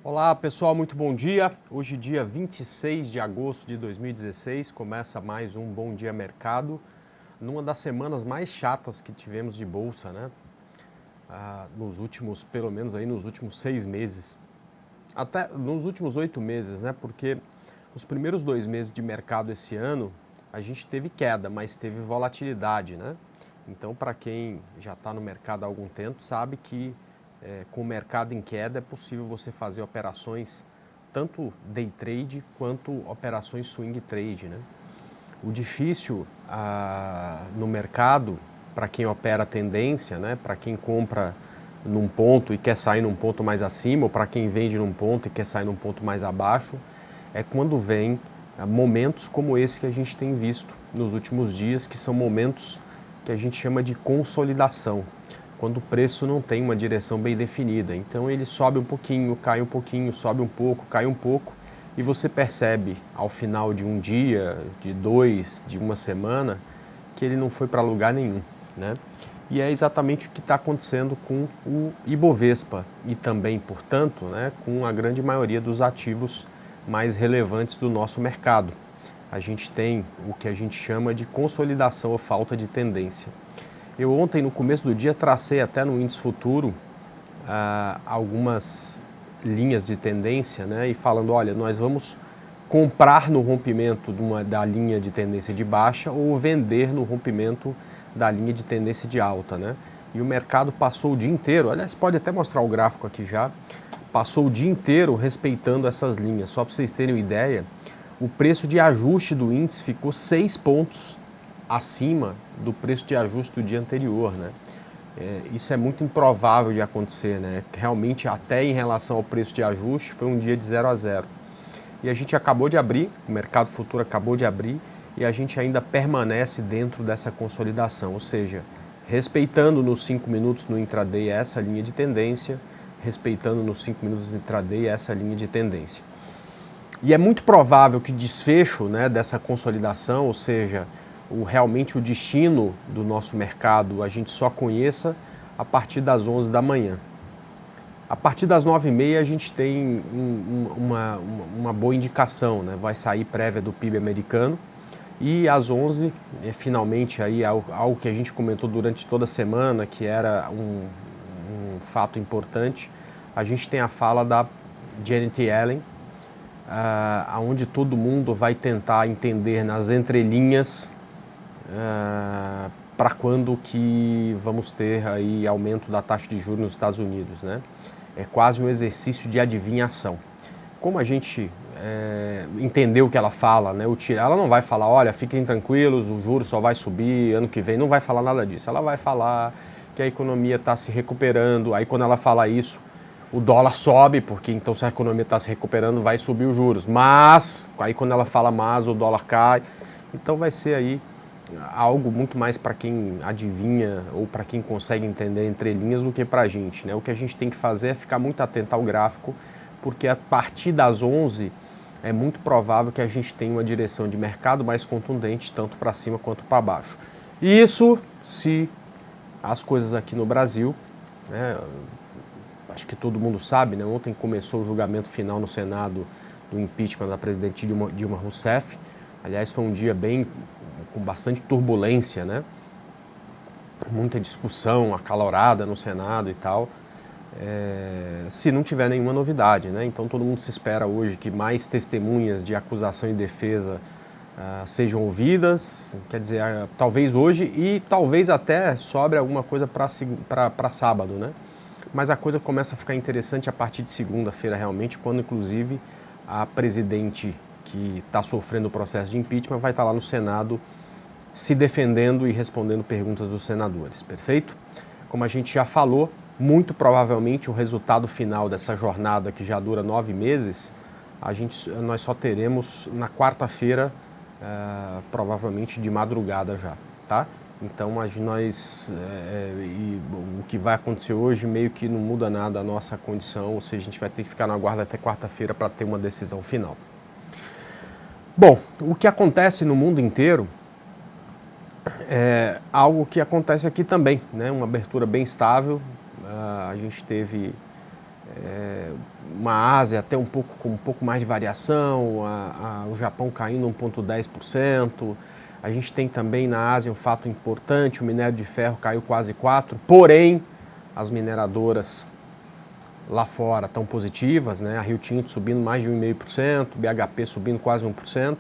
Olá pessoal, muito bom dia. Hoje, dia 26 de agosto de 2016, começa mais um Bom Dia Mercado, numa das semanas mais chatas que tivemos de bolsa, né? Pelo menos aí nos últimos 6 meses, até nos últimos 8 meses, né? Porque os primeiros 2 meses de mercado esse ano, a gente teve queda, mas teve volatilidade, né? Então, para quem já está no mercado há algum tempo, sabe que com o mercado em queda é possível você fazer operações tanto day trade quanto operações swing trade, né? O difícil no mercado, para quem opera tendência, né? Para quem compra num ponto e quer sair num ponto mais acima, ou para quem vende num ponto e quer sair num ponto mais abaixo, é quando vem momentos como esse que a gente tem visto nos últimos dias, que são momentos que a gente chama de consolidação, quando o preço não tem uma direção bem definida. Então ele sobe um pouquinho, cai um pouquinho, sobe um pouco, cai um pouco, e você percebe ao final de um dia, de dois, de uma semana, que ele não foi para lugar nenhum, né? E é exatamente o que está acontecendo com o Ibovespa e também, portanto, né, com a grande maioria dos ativos mais relevantes do nosso mercado. A gente tem o que a gente chama de consolidação ou falta de tendência. Eu ontem, no começo do dia, tracei até no índice futuro algumas linhas de tendência, né, e falando, olha, nós vamos comprar no rompimento da linha de tendência de baixa ou vender no rompimento da linha de tendência de alta, né? E o mercado passou o dia inteiro, aliás, pode até mostrar o gráfico aqui já, passou o dia inteiro respeitando essas linhas. Só para vocês terem uma ideia, o preço de ajuste do índice ficou 6 pontos acima do preço de ajuste do dia anterior, né? Isso é muito improvável de acontecer, né? Realmente, até em relação ao preço de ajuste, foi um dia de 0 a 0. E a gente acabou de abrir, o mercado futuro acabou de abrir, e a gente ainda permanece dentro dessa consolidação, ou seja, respeitando nos 5 minutos no intraday essa linha de tendência, respeitando nos 5 minutos no intraday essa linha de tendência. E é muito provável que o desfecho, né, dessa consolidação, ou seja, realmente o destino do nosso mercado, a gente só conheça a partir das 11 da manhã. A partir das 9h30 a gente tem uma boa indicação, né? Vai sair prévia do PIB americano e às 11, finalmente, aí, algo que a gente comentou durante toda a semana, que era um fato importante, a gente tem a fala da Janet Yellen, onde todo mundo vai tentar entender nas entrelinhas para quando que vamos ter aí aumento da taxa de juros nos Estados Unidos, né? É quase um exercício de adivinhação. Como a gente entendeu o que ela fala, né? Ela não vai falar, olha, fiquem tranquilos, o juro só vai subir ano que vem, não vai falar nada disso. Ela vai falar que a economia está se recuperando, aí quando ela fala isso, o dólar sobe, porque então se a economia está se recuperando, vai subir os juros. Mas, aí quando ela fala mas, o dólar cai. Então vai ser aí algo muito mais para quem adivinha ou para quem consegue entender entre linhas do que para a gente, né? O que a gente tem que fazer é ficar muito atento ao gráfico, porque a partir das 11 é muito provável que a gente tenha uma direção de mercado mais contundente, tanto para cima quanto para baixo. Isso se as coisas aqui no Brasil, né, acho que todo mundo sabe, né? Ontem começou o julgamento final no Senado do impeachment da presidente Dilma Rousseff. Aliás, foi um dia com bastante turbulência, né? Muita discussão acalorada no Senado e tal, se não tiver nenhuma novidade, né? Então todo mundo se espera hoje que mais testemunhas de acusação e defesa sejam ouvidas, quer dizer, talvez hoje e talvez até sobre alguma coisa para sábado, né? Mas a coisa começa a ficar interessante a partir de segunda-feira realmente, quando inclusive a presidente que está sofrendo o processo de impeachment vai estar lá no Senado se defendendo e respondendo perguntas dos senadores, perfeito? Como a gente já falou, muito provavelmente o resultado final dessa jornada que já dura 9 meses, nós só teremos na quarta-feira, provavelmente de madrugada já, tá? Então o que vai acontecer hoje meio que não muda nada a nossa condição, ou seja, a gente vai ter que ficar na guarda até quarta-feira para ter uma decisão final. Bom, o que acontece no mundo inteiro é algo que acontece aqui também, né? Uma abertura bem estável, a gente teve uma Ásia até com um pouco mais de variação, o Japão caindo 1,10%. A gente tem também na Ásia um fato importante, o minério de ferro caiu quase 4%, porém as mineradoras lá fora estão positivas, né? A Rio Tinto subindo mais de 1,5%, BHP subindo quase 1%.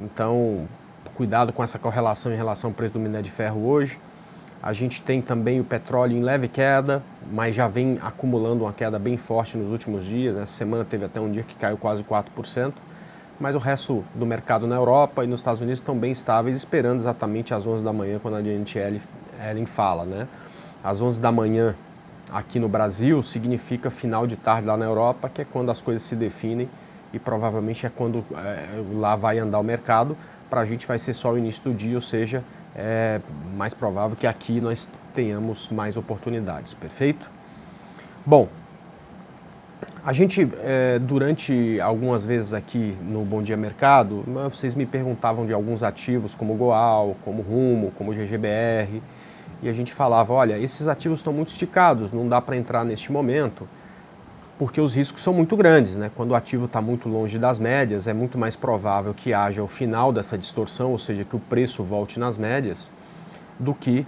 Então, cuidado com essa correlação em relação ao preço do minério de ferro hoje. A gente tem também o petróleo em leve queda, mas já vem acumulando uma queda bem forte nos últimos dias. Essa semana teve até um dia que caiu quase 4%. Mas o resto do mercado na Europa e nos Estados Unidos estão bem estáveis, esperando exatamente às 11 da manhã, quando a Janet Yellen fala, né? Às 11 da manhã aqui no Brasil significa final de tarde lá na Europa, que é quando as coisas se definem e provavelmente é quando lá vai andar o mercado. Para a gente vai ser só o início do dia, ou seja, é mais provável que aqui nós tenhamos mais oportunidades, perfeito? Bom, a gente, durante algumas vezes aqui no Bom Dia Mercado, vocês me perguntavam de alguns ativos como Goal, como Rumo, como GGBR, e a gente falava, olha, esses ativos estão muito esticados, não dá para entrar neste momento, porque os riscos são muito grandes, né? Quando o ativo está muito longe das médias, é muito mais provável que haja o final dessa distorção, ou seja, que o preço volte nas médias, do que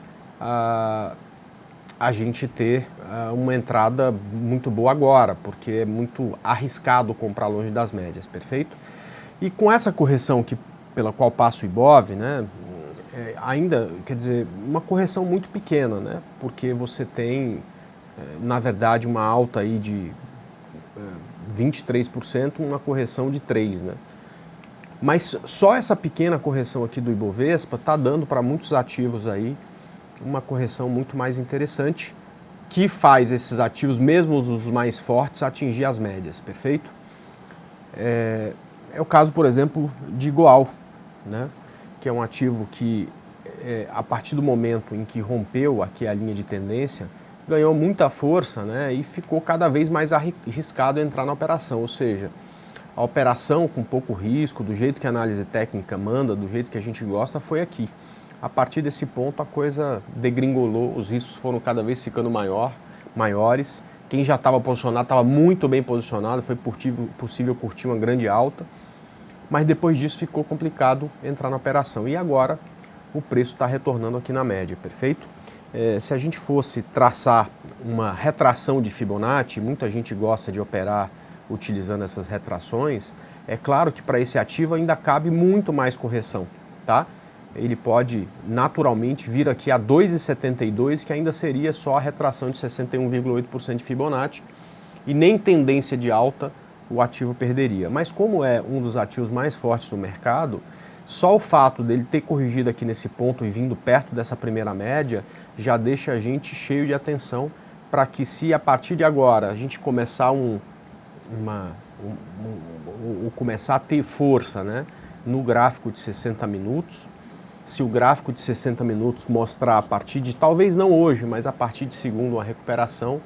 a gente ter uma entrada muito boa agora, porque é muito arriscado comprar longe das médias, perfeito? E com essa correção pela qual passa o Ibov, né, ainda, quer dizer, uma correção muito pequena, né, porque você tem, na verdade, uma alta aí de 23%, uma correção de 3%, né? Mas só essa pequena correção aqui do Ibovespa está dando para muitos ativos aí uma correção muito mais interessante, que faz esses ativos, mesmo os mais fortes, atingir as médias, perfeito? É o caso, por exemplo, de Goal, né? Que é um ativo que, a partir do momento em que rompeu aqui a linha de tendência, ganhou muita força, né? E ficou cada vez mais arriscado entrar na operação, ou seja, a operação com pouco risco, do jeito que a análise técnica manda, do jeito que a gente gosta, foi aqui. A partir desse ponto a coisa degringolou, os riscos foram cada vez ficando maiores. Quem já estava posicionado estava muito bem posicionado, foi possível curtir uma grande alta, mas depois disso ficou complicado entrar na operação. E agora o preço está retornando aqui na média, perfeito? Se a gente fosse traçar uma retração de Fibonacci, muita gente gosta de operar utilizando essas retrações, é claro que para esse ativo ainda cabe muito mais correção, tá? Ele pode naturalmente vir aqui a 2,72, que ainda seria só a retração de 61,8% de Fibonacci, e nem tendência de alta o ativo perderia. Mas como é um dos ativos mais fortes do mercado, só o fato dele ter corrigido aqui nesse ponto e vindo perto dessa primeira média, já deixa a gente cheio de atenção para que, se a partir de agora a gente começar começar a ter força, né, no gráfico de 60 minutos, se o gráfico de 60 minutos mostrar a partir de, talvez não hoje, mas a partir de segunda uma recuperação,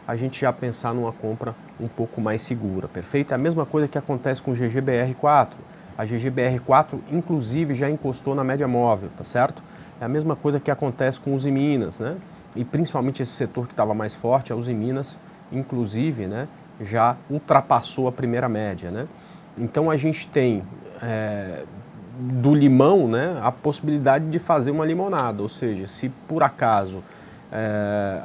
a gente já pensar numa compra um pouco mais segura, perfeito? É a mesma coisa que acontece com o GGBR4. A GGBR4, inclusive, já encostou na média móvel, tá certo? É a mesma coisa que acontece com os Usiminas, né? E principalmente esse setor que estava mais forte, a Usiminas, inclusive, né, já ultrapassou a primeira média, né? Então a gente tem do limão, né, a possibilidade de fazer uma limonada, ou seja, se por acaso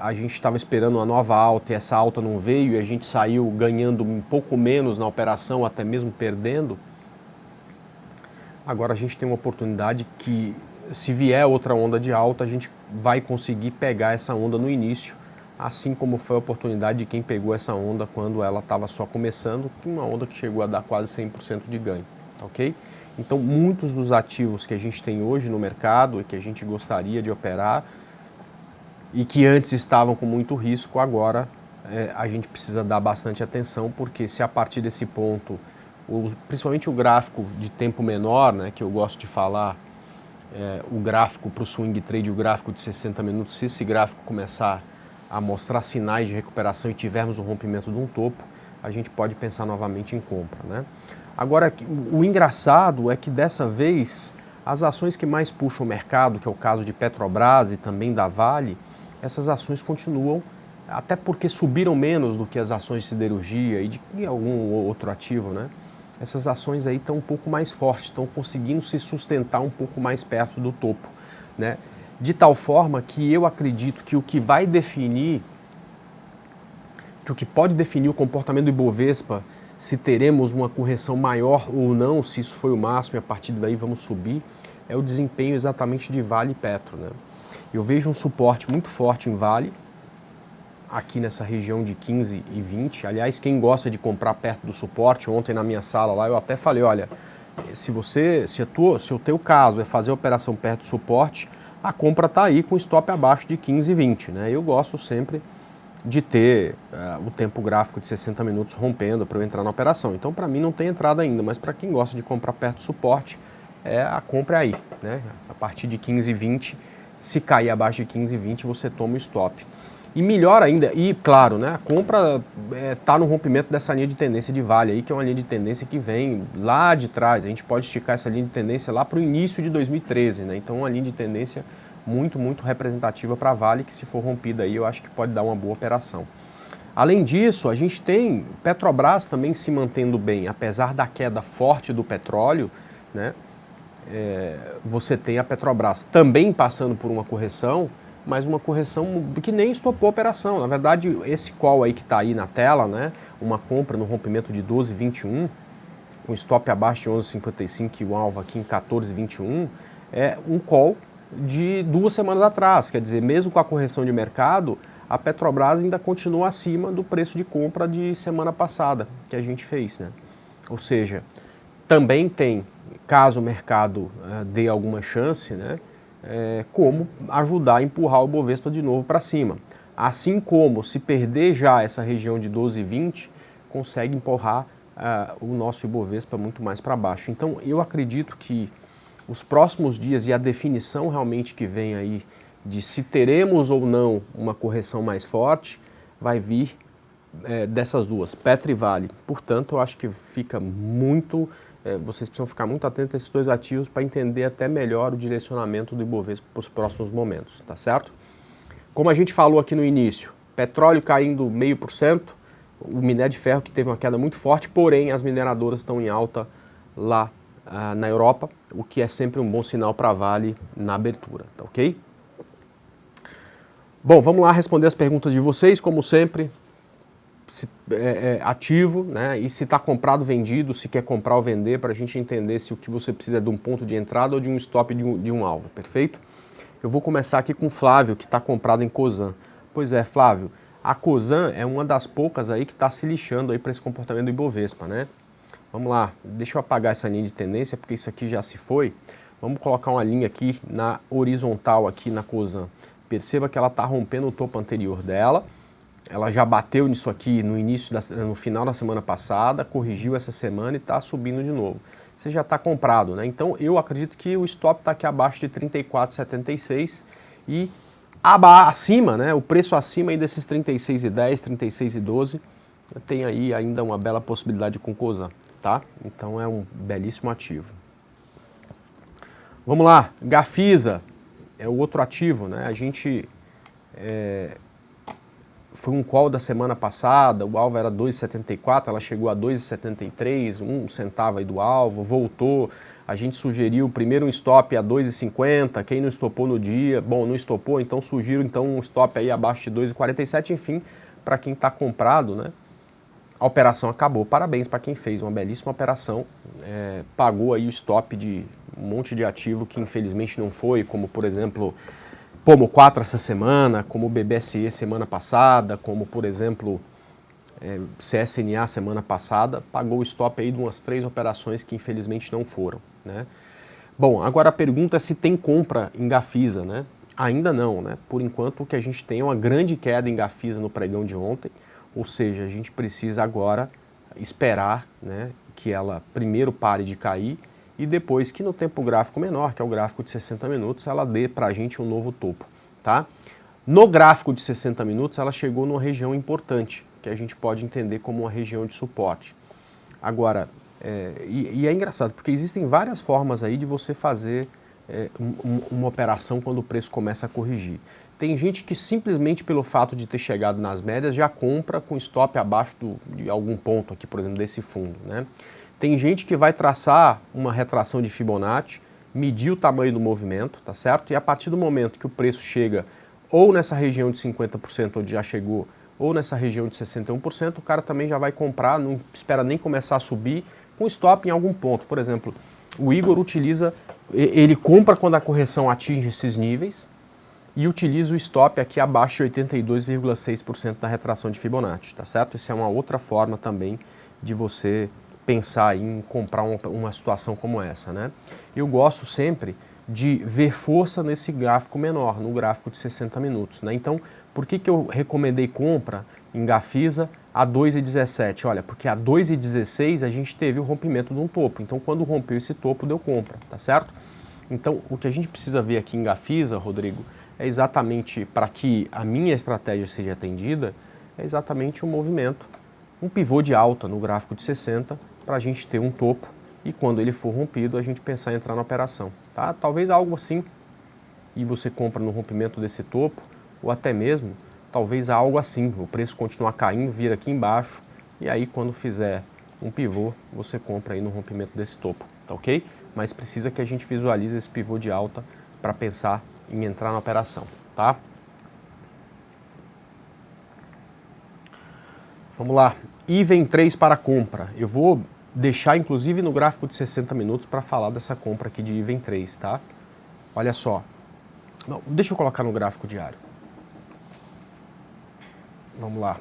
a gente estava esperando uma nova alta e essa alta não veio e a gente saiu ganhando um pouco menos na operação, até mesmo perdendo, agora a gente tem uma oportunidade que, se vier outra onda de alta, a gente vai conseguir pegar essa onda no início, assim como foi a oportunidade de quem pegou essa onda quando ela estava só começando, uma onda que chegou a dar quase 100% de ganho, ok? Então, muitos dos ativos que a gente tem hoje no mercado e que a gente gostaria de operar e que antes estavam com muito risco, agora a gente precisa dar bastante atenção, porque se a partir desse ponto, principalmente o gráfico de tempo menor, né, que eu gosto de falar, o gráfico para o swing trade, o gráfico de 60 minutos, se esse gráfico começar a mostrar sinais de recuperação e tivermos um rompimento de um topo, a gente pode pensar novamente em compra, né? Agora, o engraçado é que dessa vez, as ações que mais puxam o mercado, que é o caso de Petrobras e também da Vale, essas ações continuam até porque subiram menos do que as ações de siderurgia e de algum outro ativo, né? Essas ações aí estão um pouco mais fortes, estão conseguindo se sustentar um pouco mais perto do topo, né? De tal forma que eu acredito que o que vai definir, que o que pode definir o comportamento do Ibovespa, se teremos uma correção maior ou não, se isso foi o máximo e a partir daí vamos subir, é o desempenho exatamente de Vale e Petro, né? Eu vejo um suporte muito forte em Vale, aqui nessa região de 15 e 20. Aliás, quem gosta de comprar perto do suporte, ontem na minha sala lá eu até falei, olha, se o teu caso é fazer a operação perto do suporte, a compra está aí com stop abaixo de 15 e 20, né? Eu gosto sempre de ter o tempo gráfico de 60 minutos rompendo para eu entrar na operação. Então, para mim não tem entrada ainda, mas para quem gosta de comprar perto do suporte, a compra é aí, né? A partir de 15 e 20, se cair abaixo de 15 e 20, você toma o stop. E melhor ainda, e claro, né, a compra está no rompimento dessa linha de tendência de Vale aí, que é uma linha de tendência que vem lá de trás. A gente pode esticar essa linha de tendência lá para o início de 2013, né? Então, uma linha de tendência muito, muito representativa para Vale, que se for rompida aí, eu acho que pode dar uma boa operação. Além disso, a gente tem Petrobras também se mantendo bem, apesar da queda forte do petróleo, né? Você tem a Petrobras também passando por uma correção, mas uma correção que nem estopou a operação. Na verdade, esse call aí que está aí na tela, né, uma compra no rompimento de 12,21, com stop abaixo de 11,55 e o alvo aqui em 14,21, é um call de 2 semanas atrás. Quer dizer, mesmo com a correção de mercado, a Petrobras ainda continua acima do preço de compra de semana passada que a gente fez, né? Ou seja, também tem, caso o mercado dê alguma chance, né, como ajudar a empurrar o Bovespa de novo para cima. Assim como, se perder já essa região de 12,20, consegue empurrar o nosso Ibovespa muito mais para baixo. Então, eu acredito que os próximos dias e a definição realmente que vem aí de se teremos ou não uma correção mais forte, vai vir dessas duas, Petro e Vale. Portanto, eu acho que fica muito... vocês precisam ficar muito atentos a esses dois ativos para entender até melhor o direcionamento do Ibovespa para os próximos momentos, tá certo? Como a gente falou aqui no início, petróleo caindo 0,5%, o minério de ferro que teve uma queda muito forte, porém as mineradoras estão em alta lá na Europa, o que é sempre um bom sinal para a Vale na abertura, tá ok? Bom, vamos lá responder as perguntas de vocês, como sempre. Ativo, né? E se está comprado, vendido, se quer comprar ou vender, para a gente entender se o que você precisa é de um ponto de entrada ou de um stop de um alvo, perfeito? Eu vou começar aqui com o Flávio, que está comprado em Cosan. Pois é, Flávio, a Cosan é uma das poucas aí que está se lixando aí para esse comportamento do Ibovespa, né? Vamos lá, deixa eu apagar essa linha de tendência, porque isso aqui já se foi. Vamos colocar uma linha aqui na horizontal aqui na Cosan. Perceba que ela está rompendo o topo anterior dela. Ela já bateu nisso aqui no final da semana passada, corrigiu essa semana e está subindo de novo. Você já está comprado, né? Então eu acredito que o stop está aqui abaixo de 34,76 e acima, né? O preço acima aí desses 36,10, 36,12 tem aí ainda uma bela possibilidade com Cosan, tá? Então é um belíssimo ativo. Vamos lá, Gafisa é o outro ativo, né? A gente foi um call da semana passada, o alvo era 2,74, ela chegou a 2,73, 1 centavo aí do alvo, voltou, a gente sugeriu primeiro um stop a 2,50, quem não estopou no dia, bom, não estopou, então sugiro então um stop aí abaixo de 2,47, enfim, para quem está comprado, né? A operação acabou, parabéns para quem fez, uma belíssima operação, pagou aí o stop de um monte de ativo que infelizmente não foi, como por exemplo... Pomo 4 essa semana, como o BBSE semana passada, como, por exemplo, CSNA semana passada, pagou o stop aí de umas 3 operações que infelizmente não foram, né? Bom, agora a pergunta é se tem compra em Gafisa, né? Ainda não, né? Por enquanto o que a gente tem é uma grande queda em Gafisa no pregão de ontem, ou seja, a gente precisa agora esperar, né, que ela primeiro pare de cair, e depois que no tempo gráfico menor, que é o gráfico de 60 minutos, ela dê para a gente um novo topo, tá? No gráfico de 60 minutos, ela chegou numa região importante, que a gente pode entender como uma região de suporte. Agora, e é engraçado, porque existem várias formas aí de você fazer uma operação quando o preço começa a corrigir. Tem gente que simplesmente pelo fato de ter chegado nas médias já compra com stop abaixo de algum ponto aqui, por exemplo, desse fundo, né? Tem gente que vai traçar uma retração de Fibonacci, medir o tamanho do movimento, tá certo? E a partir do momento que o preço chega ou nessa região de 50% onde já chegou, ou nessa região de 61%, o cara também já vai comprar, não espera nem começar a subir, com stop em algum ponto. Por exemplo, o Igor utiliza, ele compra quando a correção atinge esses níveis e utiliza o stop aqui abaixo de 82,6% da retração de Fibonacci, tá certo? Isso é uma outra forma também de você pensar em comprar uma situação como essa, né? Eu gosto sempre de ver força nesse gráfico menor, no gráfico de 60 minutos, né? Então, por que eu recomendei compra em Gafisa a 2,17? Olha, porque a 2,16 a gente teve o rompimento de um topo, então quando rompeu esse topo deu compra, tá certo? Então, o que a gente precisa ver aqui em Gafisa, Rodrigo, é exatamente para que a minha estratégia seja atendida, é exatamente um movimento, um pivô de alta no gráfico de 60, para a gente ter um topo e quando ele for rompido a gente pensar em entrar na operação, tá? Talvez algo assim e você compra no rompimento desse topo ou até mesmo talvez algo assim, o preço continuar caindo, vir aqui embaixo e aí quando fizer um pivô você compra aí no rompimento desse topo, tá ok? Mas precisa que a gente visualize esse pivô de alta para pensar em entrar na operação, tá? Vamos lá, IVEN 3 para compra. Eu vou deixar inclusive no gráfico de 60 minutos para falar dessa compra aqui de IVEN 3, tá? Olha só, não, deixa eu colocar no gráfico diário. Vamos lá,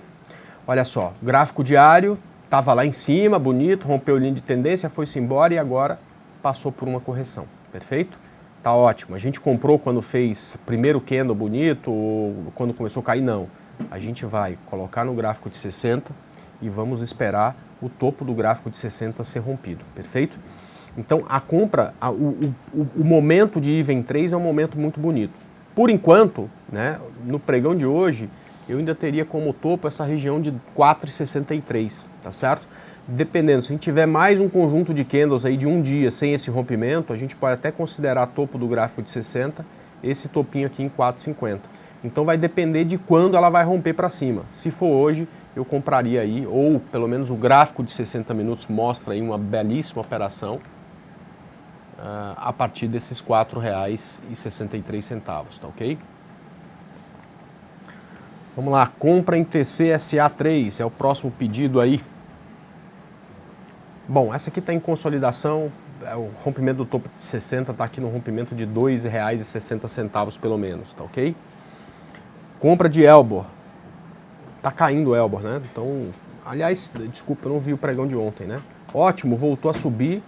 olha só, gráfico diário, estava lá em cima, bonito, rompeu linha de tendência, foi-se embora e agora passou por uma correção, perfeito? Tá ótimo, a gente comprou quando fez primeiro candle bonito ou quando começou a cair, não. A gente vai colocar no gráfico de 60 e vamos esperar o topo do gráfico de 60 ser rompido, perfeito? Então a compra, o momento de IVEN 3 é um momento muito bonito. Por enquanto, né, no pregão de hoje, eu ainda teria como topo essa região de 4,63, tá certo? Dependendo, se a gente tiver mais um conjunto de candles aí de um dia sem esse rompimento, a gente pode até considerar topo do gráfico de 60, esse topinho aqui em 4,50. Então vai depender de quando ela vai romper para cima. Se for hoje, eu compraria aí, ou pelo menos o gráfico de 60 minutos mostra aí uma belíssima operação a partir desses R$ 4,63, tá ok? Vamos lá, compra em TCSA3, é o próximo pedido aí. Bom, essa aqui está em consolidação, o rompimento do topo de 60 está aqui no rompimento de R$ 2,60 pelo menos, tá ok? Compra de Elbor, tá caindo o Elbor, né? Então, aliás, desculpa, eu não vi o pregão de ontem, né? Ótimo, voltou a subir.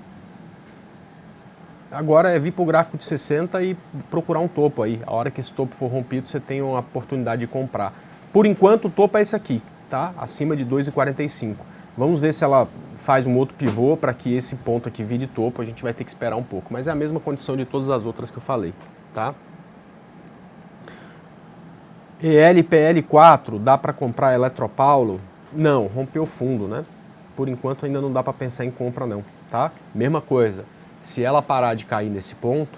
Agora é vir para o gráfico de 60 e procurar um topo aí. A hora que esse topo for rompido, você tem uma oportunidade de comprar. Por enquanto, o topo é esse aqui, tá? Acima de 2,45. Vamos ver se ela faz um outro pivô para que esse ponto aqui vire topo. A gente vai ter que esperar um pouco, mas é a mesma condição de todas as outras que eu falei, tá? ELPL4, dá para comprar Eletropaulo? Não, rompeu fundo, né? Por enquanto ainda não dá para pensar em compra não, tá? Mesma coisa, se ela parar de cair nesse ponto,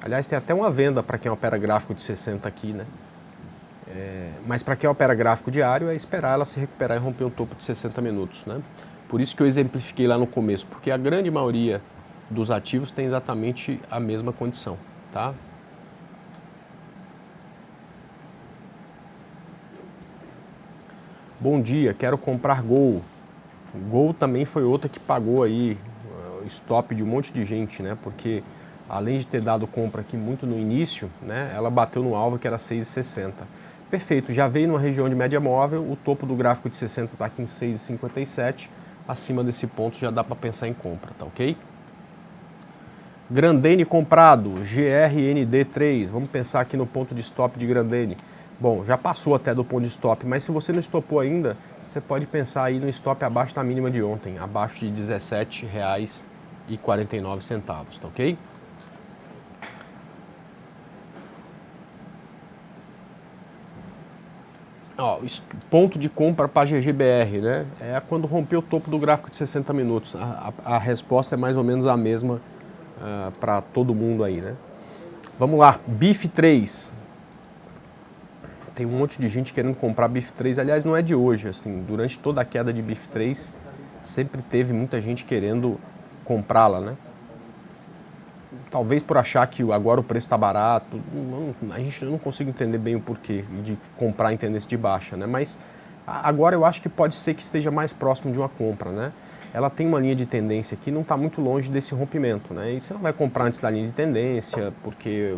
aliás tem até uma venda para quem opera gráfico de 60 aqui, né? Mas para quem opera gráfico diário é esperar ela se recuperar e romper um topo de 60 minutos, né? Por isso que eu exemplifiquei lá no começo, porque a grande maioria dos ativos tem exatamente a mesma condição, tá? Bom dia, quero comprar Gol. Gol também foi outra que pagou aí stop de um monte de gente, né? Porque além de ter dado compra aqui muito no início, né? Ela bateu no alvo que era 6,60. Perfeito, já veio numa região de média móvel, o topo do gráfico de 60 está aqui em 6,57. Acima desse ponto já dá para pensar em compra, tá ok? Grandene comprado, GRND3. Vamos pensar aqui no ponto de stop de Grandene. Bom, já passou até do ponto de stop, mas se você não estopou ainda, você pode pensar aí no stop abaixo da mínima de ontem, abaixo de R$ 17,49, tá ok? Ó, ponto de compra para GGBR, né? É quando rompeu o topo do gráfico de 60 minutos. A resposta é mais ou menos a mesma para todo mundo aí, né? Vamos lá, BIF3. Tem um monte de gente querendo comprar BIF3, aliás, não é de hoje, assim, durante toda a queda de BIF3, sempre teve muita gente querendo comprá-la, né? Talvez por achar que agora o preço está barato, eu não consigo entender bem o porquê de comprar em tendência de baixa, né? Mas agora eu acho que pode ser que esteja mais próximo de uma compra, né? Ela tem uma linha de tendência aqui, não está muito longe desse rompimento, né? E você não vai comprar antes da linha de tendência, porque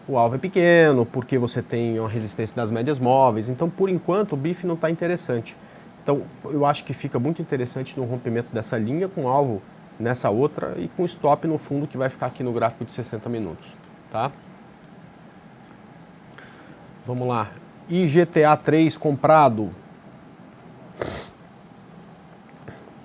o alvo é pequeno, porque você tem uma resistência das médias móveis. Então, por enquanto, o BIF não está interessante. Então, eu acho que fica muito interessante no rompimento dessa linha com alvo nessa outra e com stop no fundo que vai ficar aqui no gráfico de 60 minutos, tá? Vamos lá. IGTA 3 comprado.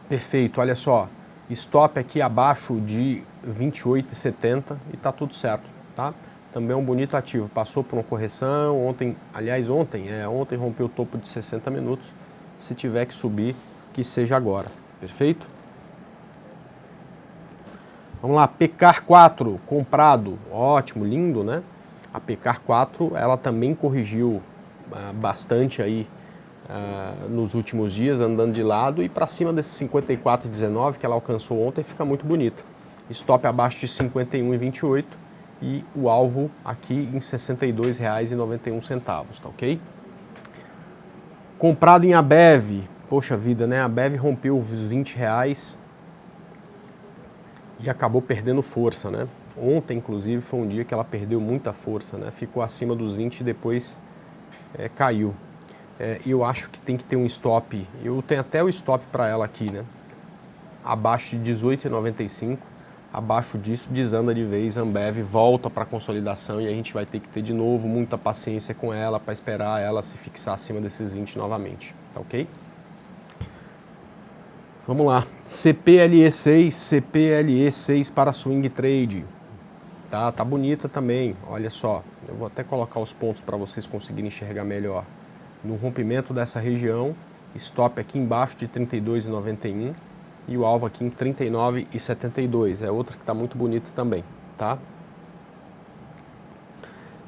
Perfeito, olha só. Stop aqui abaixo de 28,70 e tá tudo certo, tá? Também é um bonito ativo. Passou por uma correção ontem, aliás, ontem rompeu o topo de 60 minutos. Se tiver que subir, que seja agora. Perfeito? Vamos lá, Pecar 4 comprado, ótimo, lindo, né? A Pecar 4, ela também corrigiu bastante aí nos últimos dias, andando de lado, e para cima desses 54,19 que ela alcançou ontem, fica muito bonita. Stop abaixo de 51,28 e o alvo aqui em R$ 62,91, tá ok? Comprado em Ambev, poxa vida, né? A Ambev rompeu os R$ 20 e acabou perdendo força, né? Ontem, inclusive, foi um dia que ela perdeu muita força, né? Ficou acima dos 20 e depois caiu. Eu acho que tem que ter um stop, eu tenho até o stop para ela aqui, né? Abaixo de 18,95, abaixo disso desanda de vez, a Ambev volta para consolidação e a gente vai ter que ter de novo muita paciência com ela para esperar ela se fixar acima desses 20 novamente, tá ok? Vamos lá, CPLE6 para swing trade, tá bonita também, olha só, eu vou até colocar os pontos para vocês conseguirem enxergar melhor. No rompimento dessa região, stop aqui embaixo de 32,91 e o alvo aqui em 39,72, é outra que está muito bonita também, tá?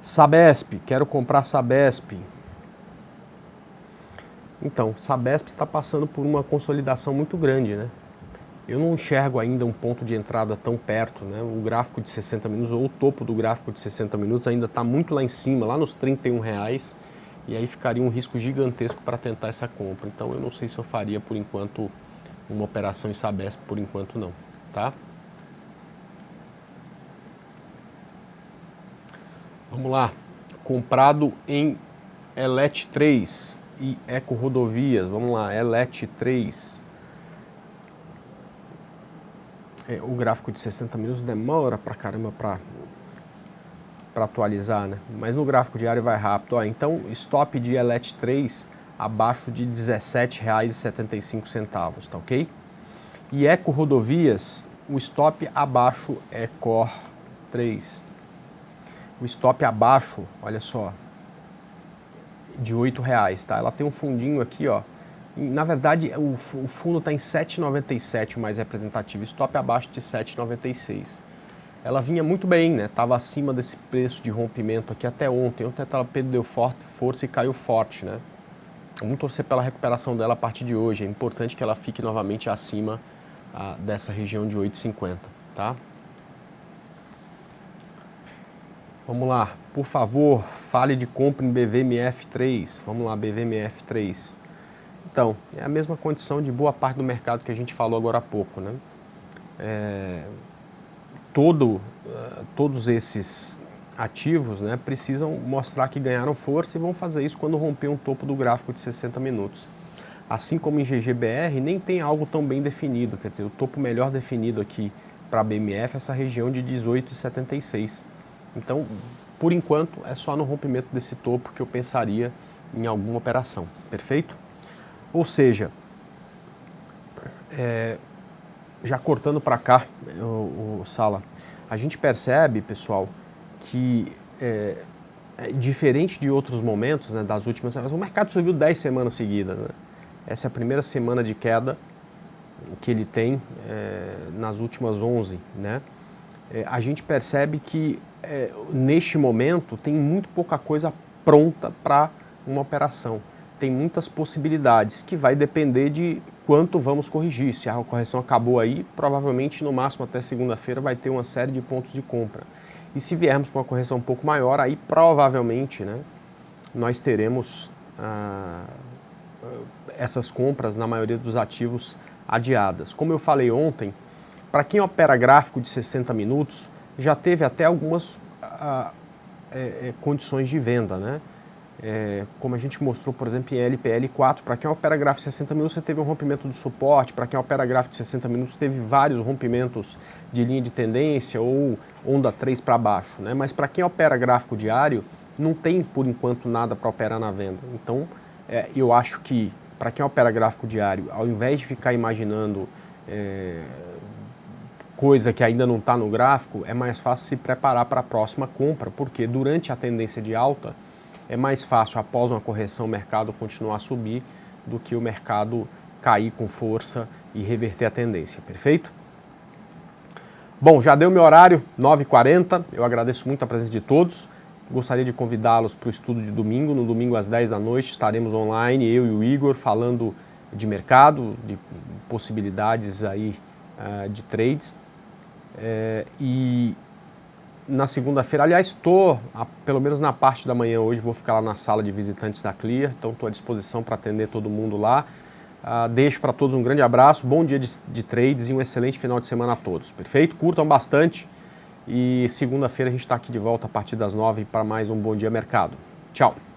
Sabesp, quero comprar Sabesp. Então, Sabesp está passando por uma consolidação muito grande, né? Eu não enxergo ainda um ponto de entrada tão perto, né? O gráfico de 60 minutos, ou o topo do gráfico de 60 minutos ainda está muito lá em cima, lá nos R$ 31, e aí ficaria um risco gigantesco para tentar essa compra. Então, eu não sei se eu faria, por enquanto, uma operação em Sabesp, por enquanto não, tá? Vamos lá, comprado em Elet 3 e Eco Rodovias, vamos lá, Elet 3. O gráfico de 60 minutos demora pra caramba para atualizar, né? Mas no gráfico diário vai rápido. Ó, então, stop de Elet 3 abaixo de R$ 17,75, tá ok? E Eco Rodovias, o stop abaixo é Ecor 3. O stop abaixo, olha só, de R$ 8,00, tá? Ela tem um fundinho aqui, ó. Na verdade, o fundo está em 7,97, o mais representativo, stop abaixo de 7,96. Ela vinha muito bem, né? Estava acima desse preço de rompimento aqui até ontem. Ontem ela perdeu força e caiu forte, né? Vamos torcer pela recuperação dela a partir de hoje. É importante que ela fique novamente acima dessa região de 8,50, tá? Vamos lá, por favor, fale de compra em BVMF3. Vamos lá, BVMF3. Então, é a mesma condição de boa parte do mercado que a gente falou agora há pouco, né? Todos esses ativos, né, precisam mostrar que ganharam força e vão fazer isso quando romper um topo do gráfico de 60 minutos. Assim como em GGBR, nem tem algo tão bem definido, quer dizer, o topo melhor definido aqui para a BMF é essa região de 18,76. Então, por enquanto, é só no rompimento desse topo que eu pensaria em alguma operação, perfeito? Ou seja, já cortando para cá, o Sala, a gente percebe, pessoal, que diferente de outros momentos, né, das últimas semanas, o mercado subiu 10 semanas seguidas, né? Essa é a primeira semana de queda que ele tem nas últimas 11, né? A gente percebe que neste momento tem muito pouca coisa pronta para uma operação. Tem muitas possibilidades, que vai depender de quanto vamos corrigir. Se a correção acabou aí, provavelmente no máximo até segunda-feira vai ter uma série de pontos de compra. E se viermos com uma correção um pouco maior, aí provavelmente, né, nós teremos essas compras na maioria dos ativos adiadas. Como eu falei ontem, para quem opera gráfico de 60 minutos, já teve até algumas condições de venda, né? Como a gente mostrou, por exemplo, em LPL4, para quem opera gráfico de 60 minutos, você teve um rompimento do suporte, para quem opera gráfico de 60 minutos, teve vários rompimentos de linha de tendência ou onda 3 para baixo, né? Mas para quem opera gráfico diário, não tem, por enquanto, nada para operar na venda. Então, eu acho que, para quem opera gráfico diário, ao invés de ficar imaginando coisa que ainda não está no gráfico, é mais fácil se preparar para a próxima compra, porque durante a tendência de alta, é mais fácil, após uma correção, o mercado continuar a subir do que o mercado cair com força e reverter a tendência, perfeito? Bom, já deu meu horário, 9h40, eu agradeço muito a presença de todos. Gostaria de convidá-los para o estudo de domingo. No domingo às 10 da noite estaremos online, eu e o Igor, falando de mercado, de possibilidades aí de trades. E na segunda-feira, aliás, estou, pelo menos na parte da manhã hoje, vou ficar lá na sala de visitantes da Clear, então estou à disposição para atender todo mundo lá. Deixo para todos um grande abraço, bom dia de trades e um excelente final de semana a todos, perfeito? Curtam bastante e segunda-feira a gente está aqui de volta a partir das 9 para mais um Bom Dia Mercado. Tchau!